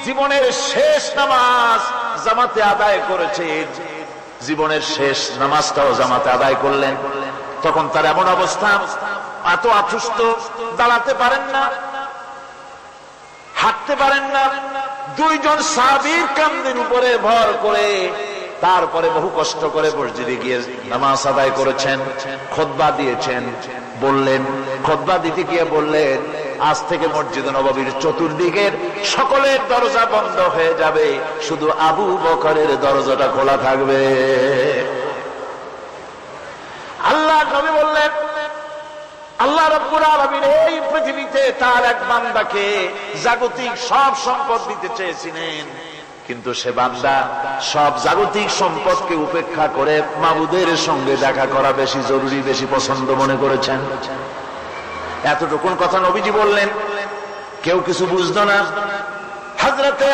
জীবনের শেষ নামাজ জামাতে আদায় করেছেন, জীবনের শেষ নামাজটাও জামাতে আদায় করলেন। তখন তার এমন অবস্থা, এত অসুস্থ, দাঁড়াতে পারেন না, হাঁটতে পারেন না। দুইজন সাহাবীর কাঁধের উপরে ভর করে তারপরে বহু কষ্ট করে মসজিদে গিয়ে নামাজ আদায় করেছেন, খুতবা দিয়েছেন। বললেন, খুতবা দিতে গিয়ে বললেন, আজ থেকে মসজিদ নববীর চতুর্দিকের সকলের দরজা বন্ধ হয়ে যাবে, শুধু আবু বকরের দরজাটা খোলা থাকবে। আল্লাহ নবী বললেন, আল্লাহ রাব্বুল আলামিন এই পৃথিবীতে তার এক বান্দাকে জাগতিক সব সম্পদ দিতে চেয়েছিলেন, কিন্তু সে বান্দা সব জাগতিক সম্পদকে উপেক্ষা করে মাবুদের সঙ্গে দেখা করা বেশি জরুরি, বেশি পছন্দ মনে করেছেন। এতটুকুন কথা নবীজি বললেন, কেউ কিছু বুঝতো না। হযরতে